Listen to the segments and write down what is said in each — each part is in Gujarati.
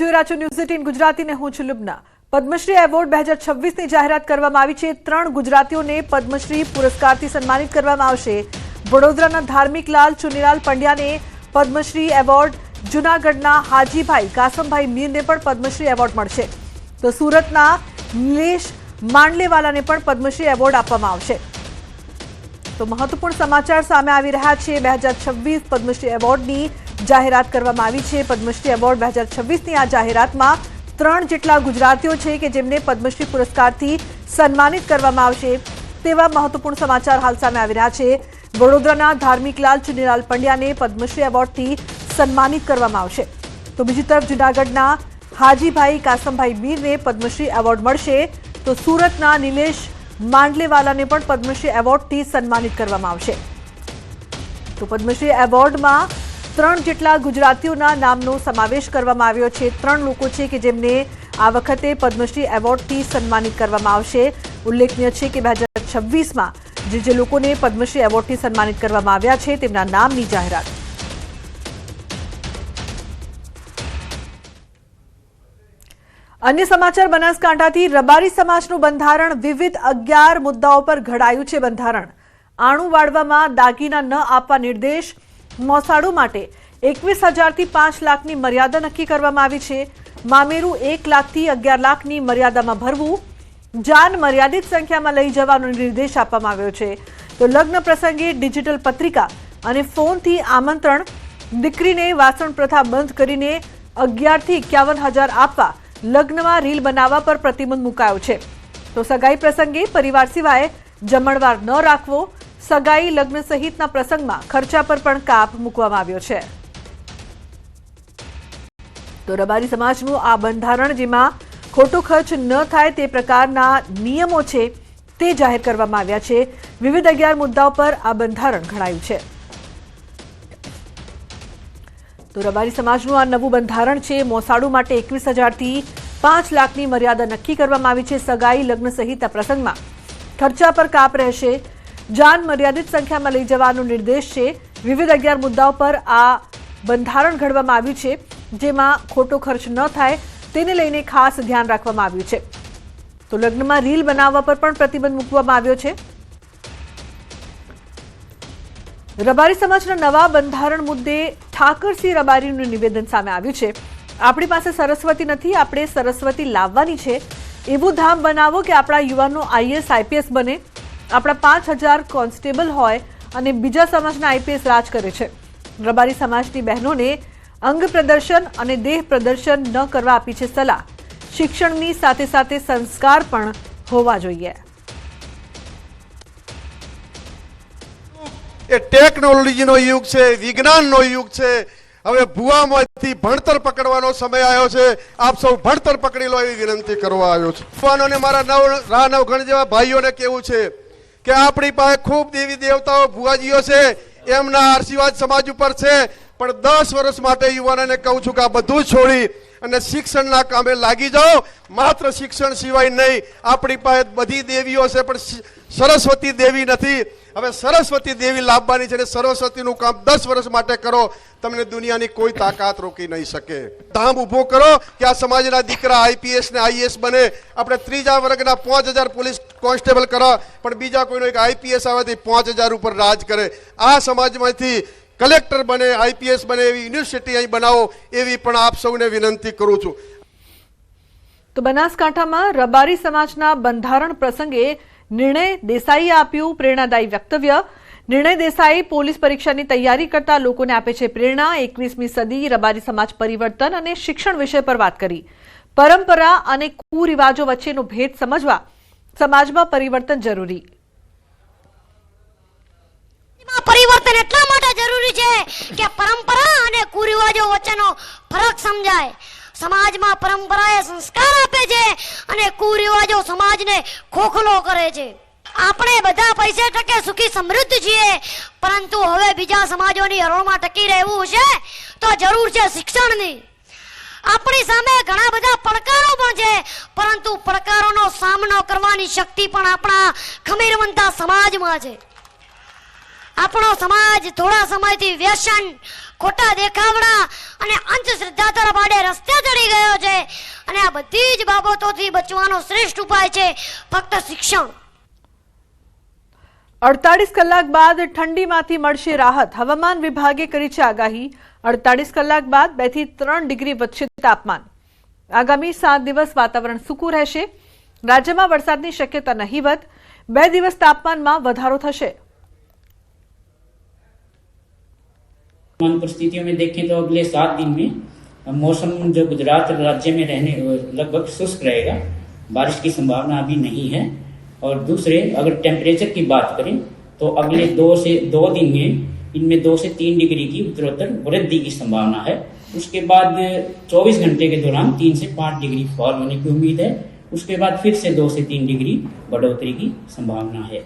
જોઈ રહ્યા છો ન્યૂઝ 18 ગુજરાતીને હું છું લુબના। પદ્મશ્રી એવોર્ડ 2026 ની જાહેરાત કરવામાં આવી છે। 3 ગુજરાતીઓને પદ્મશ્રી પુરસ્કારથી સન્માનિત કરવામાં આવશે। વડોદરાના ધાર્મિકલાલ ચુનીલાલ પંડ્યાને પદ્મશ્રી એવોર્ડ, જૂનાગઢના હાજીભાઈ કાસમભાઈ મીરને પણ પદ્મશ્રી એવોર્ડ મળશે, તો સુરતના નિલેશ માંડલેવાલાને પણ પદ્મશ્રી એવોર્ડ આપવામાં આવશે। તો મહત્વપૂર્ણ સમાચાર સામે આવી રહ્યા છે। 2026 પદ્મશ્રી એવોર્ડની જાહેરાત કરવામાં આવી છે। પદ્મશ્રી એવોર્ડ 2026ની આ જાહેરાતમાં 3 જેટલા ગુજરાતીઓ છે કે જેમને પદ્મશ્રી પુરસ્કારથી સન્માનિત કરવામાં આવશે, તેવા મહત્વપૂર્ણ સમાચાર હાલ સામે આવી રહ્યા છે। વડોદરાના ધાર્મિકલાલ ચુનીલાલ પંડ્યાને પદ્મશ્રી એવોર્ડથી સન્માનિત કરવામાં આવશે, તો બીજી તરફ જૂનાગઢના હાજીભાઈ કાસમભાઈ મીરને પદ્મશ્રી એવોર્ડ મળશે, તો સુરતના નિલેશ માંડલેવાલાને પણ પદ્મશ્રી એવોર્ડથી સન્માનિત કરવામાં આવશે। તો પદ્મશ્રી એવોર્ડમાં 3 જેટલા ગુજરાતીઓના નામનો સમાવેશ કરવામાં આવ્યો છે। 3 લોકો છે કે જેમને આ વખતે પદ્મશ્રી એવોર્ડથી સન્માનિત કરવામાં આવશે। ઉલ્લેખનીય છે કે 2026માં જે લોકોને પદ્મશ્રી એવોર્ડથી સન્માનિત કરવામાં આવ્યા છે તેમના નામની જાહેરાત। અન્ય સમાચાર, બનાસકાંઠાથી રબારી સમાજનું બંધારણ વિવિધ 11 મુદ્દાઓ પર ઘડાયું છે બંધારણ। આણું વાળવામાં દાગીના ન આપવા નિર્દેશ, મોસાળો માટે 21,000થી 5 લાખની મર્યાદા નક્કી કરવામાં આવી છે। મામેરું 1 લાખથી 11 લાખની મર્યાદામાં ભરવું, જાન મર્યાદિત સંખ્યામાં લઈ જવાનો નિર્દેશ આપવામાં આવ્યો છે। તો લગ્ન પ્રસંગે ડિજિટલ પત્રિકા અને ફોનથી આમંત્રણ, દીકરીને વાસણ પ્રથા બંધ કરીને 11,000થી 51,000 આપવા, લગ્નમાં રીલ બનાવવા પર પ્રતિબંધ મુકાયો છે। તો સગાઈ પ્રસંગે પરિવાર સિવાય જમણવાર ન રાખવો, સગાઈ લગ્ન સહિતના પ્રસંગમાં ખર્ચા પર પણ કાપ મૂકવામાં આવ્યો છે। તો રબારી સમાજનું આ બંધારણ, જેમાં ખોટો ખર્ચ ન થાય તે પ્રકારના નિયમો છે તે જાહેર કરવામાં આવ્યા છે। વિવિધ 11 મુદ્દાઓ પર આ બંધારણ ઘડાયું છે। તો રબારી સમાજનું આ નવું બંધારણ છે। મોસાળું માટે 21,000થી 5 લાખની મર્યાદા નક્કી કરવામાં આવી છે। સગાઈ લગ્ન સહિતના પ્રસંગમાં ખર્ચા પર કાપ રહેશે, જાન મર્યાદિત સંખ્યામાં લઈ જવાનો નિર્દેશ છે। વિવિધ 11 મુદ્દાઓ પર આ બંધારણ ઘડવામાં આવ્યું છે, જેમાં ખોટો ખર્ચ ન થાય તેને લઈને ખાસ ધ્યાન રાખવામાં આવ્યું છે। તો લગ્નમાં રીલ બનાવવા પર પણ પ્રતિબંધ મૂકવામાં આવ્યો છે। રબારી સમાજના નવા બંધારણ મુદ્દે ઠાકરસિંહ રબારીનું નિવેદન સામે આવ્યું છે। આપણી પાસે સરસ્વતી નથી, આપણે સરસ્વતી લાવવાની છે। એવું ધામ બનાવો કે આપણા યુવાનો IAS IPS બને, આપણા 5,000 કોન્સ્ટેબલ હોય અને બીજા સમાજના IPS રાજ કરે છે। રબારી સમાજની બહેનોને અંગ પ્રદર્શન અને દેહ પ્રદર્શન ન કરવા આપી છે સલાહ। શિક્ષણની સાથે સાથે સંસ્કાર પણ હોવા જોઈએ। એ ટેકનોલોજીનો યુગ છે, વિજ્ઞાનનો યુગ છે। હવે ભૂવામાંથી ભણતર પકડવાનો સમય આવ્યો છે। આપ સૌ ભણતર પકડી લો એવી વિનંતી કરવા આવ્યો છું। યુવાનોને મારા નવઘણ જેવા ભાઈઓને કેવું છે કે આપણી પાસે ખૂબ દેવી દેવતાઓ ભુવાજીઓ છે, એમના આશીર્વાદ સમાજ ઉપર છે, પણ 10 વર્ષ માટે યુવાનોને કહું છું કે આ બધું છોડી અને શિક્ષણના કામે લાગી જાઓ। માત્ર શિક્ષણ સિવાય નહીં, આપણી પાસે બધી દેવીઓ છે પણ સરસ્વતી દેવી નથી। હવે સરસ્વતી દેવી લાવવાની છે અને સરસ્વતીનું કામ 10 વર્ષ માટે કરો, તમને દુનિયાની કોઈ તાકાત રોકી નહીં શકે। ધામ ઊભો કરો કે આ સમાજના દીકરા IPS ને IAS બને। આપણે 3જા વર્ગના 5,000 પોલીસ કોન્સ્ટેબલ કરો, પણ બીજા કોઈનો એક IPS આવવાથી 5,000 ઉપર રાજ કરે। આ સમાજમાંથી કલેક્ટર બને, IPS બને એવી યુનિવર્સિટી અહીં બનાવો, એવી પણ આપ સૌને વિનંતી કરું છું। તો બનાસકાંઠામાં રબારી સમાજના બંધારણ પ્રસંગે નિર્ણય દેસાઈએ આપ્યું પ્રેરણાદાયી વક્તવ્ય। નિર્ણય દેસાઈ પોલીસ પરીક્ષાની તૈયારી કરતા લોકોને આપે છે પ્રેરણા। 21મી સદી રબારી સમાજ પરિવર્તન અને શિક્ષણ વિષય પર વાત કરી। પરંપરા અને કુરિવાજો વચ્ચેનો ભેદ સમજવા સમાજમાં પરિવર્તન જરૂરી। પરિવર્તન એટલા માટે જરૂરી છે કે પરંપરા અને કુરિવાજો વચ્ચેનો ફરક સમજાય। સમાજમાં પરંપરા એ સંસ્કાર આપે છે અને કુરિવાજો સમાજને ખોખલો કરે છે। આપણે બધા પૈસે ટકે સુખી સમૃદ્ધ છીએ, પરંતુ હવે બીજા સમાજોની હરોળમાં ટકી રહેવું છે તો જરૂર છે શિક્ષણની। આપણી સામે ઘણા બધા પડકારો પણ છે, પરંતુ પડકારોનો સામનો કરવાની શક્તિ પણ આપણા ખમીરવંતા સમાજમાં છે। આપણો સમાજ થોડા સમયથી વ્યસન ખોટા દેખાવડા અને અંધશ્રદ્ધા તરફ આડે રસ્તે ચડી ગયો છે અને આ બધી જ બાબતોથી બચવાનો શ્રેષ્ઠ ઉપાય છે ફક્ત શિક્ષણ. 48 કલાક બાદ ઠંડીમાંથી મળશે રાહત. હવામાન વિભાગે કરી છે આગાહી. 48 કલાક બાદ 2 થી 3 ડિગ્રી વધશે તાપમાન. આગામી 7 દિવસ વાતાવરણ સૂકું રહેશે. રાજ્યમાં વરસાદની શક્યતા નહીવત. 2 દિવસ તાપમાનમાં વધારો થશે. परिस्थितियों में देखें तो अगले 7 दिन में मौसम जो गुजरात राज्य में रहने लगभग शुष्क रहेगा, बारिश की संभावना अभी नहीं है. और दूसरे अगर टेम्परेचर की बात करें तो अगले 2 दिन में इनमें 2 से 3 डिग्री की उत्तरोत्तर वृद्धि की संभावना है. उसके बाद 24 घंटे के दौरान 3 से 5 डिग्री फॉल होने की उम्मीद है. उसके बाद फिर से 2 से 3 डिग्री बढ़ोतरी की संभावना है.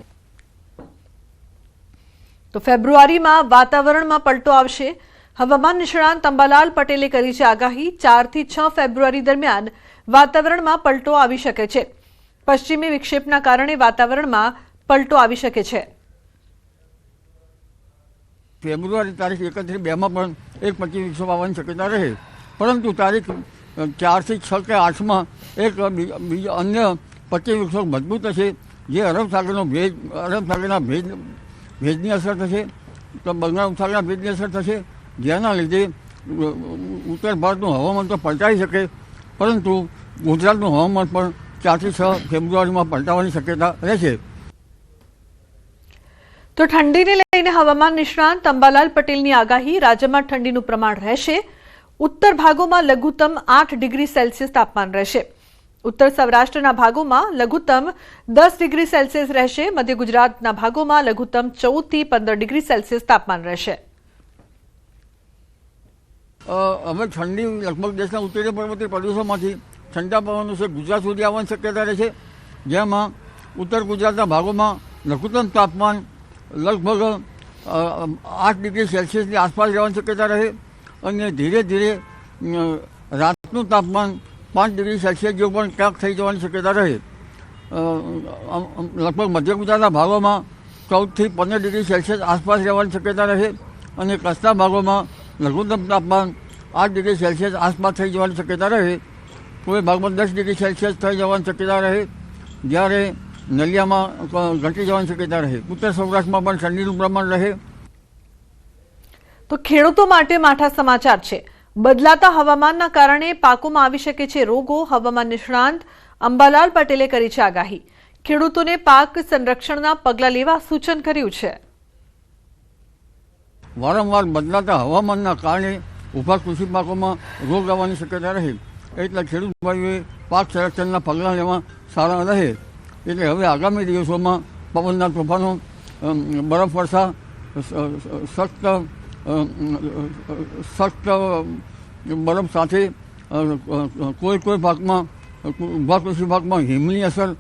તો ફેબ્રુઆરીમાં વાતાવરણમાં પલટો આવશે. હવામાન નિષ્ણાંત અંબાલાલ પટેલે કરી છે આગાહી. 4 થી 6 ફેબ્રુઆરી દરમિયાન વાતાવરણમાં પલટો આવી શકે છે. પશ્ચિમી વિક્ષેપના કારણે વાતાવરણમાં પલટો આવી શકે છે. ફેબ્રુઆરી તારીખ 31-2 માં પણ એક પશ્ચિમ વિક્ષેપ આવવાની શક્યતા રહે, પરંતુ તારીખ 4 થી 6 કે 8 માં એક બીજો અન્ય પશ્ચિમ વિક્ષેપ મજબૂત હશે, જે અરબ સાગરના ભેજની અસર થશે, તો બંગાળ ઉપસાગરના ભેજની અસર થશે, જેના લીધે ઉત્તર ભારતનું હવામાન તો પલટાઈ શકે, પરંતુ ગુજરાતનું હવામાન પણ 4 થી 6 ફેબ્રુઆરીમાં પલટાવાની શક્યતા રહેશે. તો ઠંડીને લઈને હવામાન નિષ્ણાંત અંબાલાલ પટેલની આગાહી. રાજ્યમાં ઠંડીનું પ્રમાણ રહેશે. ઉત્તર ભાગોમાં લઘુત્તમ 8 ડિગ્રી સેલ્સિયસ તાપમાન રહેશે. ઉત્તર સૌરાષ્ટ્રના ભાગોમાં લઘુત્તમ 10 ડિગ્રી સેલ્સિયસ રહેશે. મધ્ય ગુજરાતના ભાગોમાં લઘુત્તમ 14 થી 15 ડિગ્રી સેલ્સિયસ તાપમાન રહેશે. હવે ઠંડી લગભગ દેશના ઉત્તરીય પર્વતીય પ્રદેશોમાંથી ઠંડા પવનો છે ગુજરાત સુધી આવવાની શક્યતા રહેશે, જેમાં ઉત્તર ગુજરાતના ભાગોમાં લઘુત્તમ તાપમાન લગભગ 8 ડિગ્રી સેલ્સિયસની આસપાસ રહેવાની શક્યતા રહે અને ધીરે ધીરે રાતનું તાપમાન 5 ડિગ્રી સેલ્સિયસ જેવું પણ ક્યાંક થઈ જવાની શક્યતા રહે. લગભગ મધ્ય ગુજરાતના ભાગોમાં 14 થી 15 ડિગ્રી સેલ્સિયસ આસપાસ રહેવાની શક્યતા રહે અને કચ્છના ભાગોમાં લઘુત્તમ તાપમાન 8 ડિગ્રી સેલ્સિયસ આસપાસ થઈ જવાની શક્યતા રહે. કોઈ ભાગમાં 10 ડિગ્રી સેલ્સિયસ થઈ જવાની શક્યતા રહે, જ્યારે નલિયામાં ઘટી જવાની શક્યતા રહે. ઉત્તર સૌરાષ્ટ્રમાં પણ ઠંડીનું પ્રમાણ રહે. તો ખેડૂતો માટે માઠા સમાચાર છે. બદલાતા હવામાનના કારણે પાકોમાં આવી શકે છે રોગો. હવામાન નિષ્ણાંત અંબાલાલ પટેલે કરી છે આગાહી. ખેડૂતોને પાક સંરક્ષણના પગલાં લેવા સૂચન કર્યું છે. વારંવાર બદલાતા હવામાનના કારણે ઊભા કૃષિ પાકોમાં રોગ આવવાની શક્યતા રહે, એટલે ખેડૂત ભાઈઓએ પાક સંરક્ષણના પગલાં લેવા સારા રહે. એટલે હવે આગામી દિવસોમાં પવનના તોફાનો, બરફવર્ષા, સખ્ત બરફ સાથે કોઈ ભાગમાં ઊભા કૃષિ ભાગમાં હિમની અસર.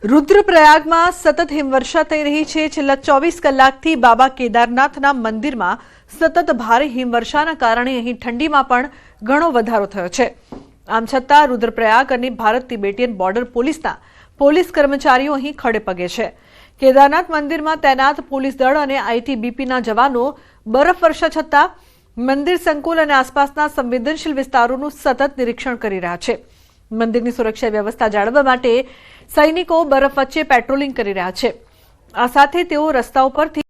રુદ્રપ્રયાગમાં સતત હિમવર્ષા થઈ રહી છે. છેલ્લા 24 કલાકથી બાબા કેદારનાથના મંદિરમાં સતત ભારે હિમવર્ષાના કારણે અહીં ઠંડીમાં પણ ઘણો વધારો થયો છે. આમ છતાં રુદ્રપ્રયાગ અને ભારત તિબેટિયન બોર્ડર પોલીસના પોલીસ કર્મચારીઓ અહીં ખડે પગે છે. કેદારનાથ મંદિરમાં તૈનાત પોલીસ દળ અને આઈટીબીપીના જવાનો બરફવર્ષા છતાં મંદિર સંકુલ અને આસપાસના સંવેદનશીલ વિસ્તારોનું સતત નિરીક્ષણ કરી રહ્યા છે. મંદિરની સુરક્ષા વ્યવસ્થા જાળવવા માટે સૈનિકો બરફ વચ્ચે પેટ્રોલિંગ કરી રહ્યા છે. આ સાથે તેઓ રસ્તાઓ પરથી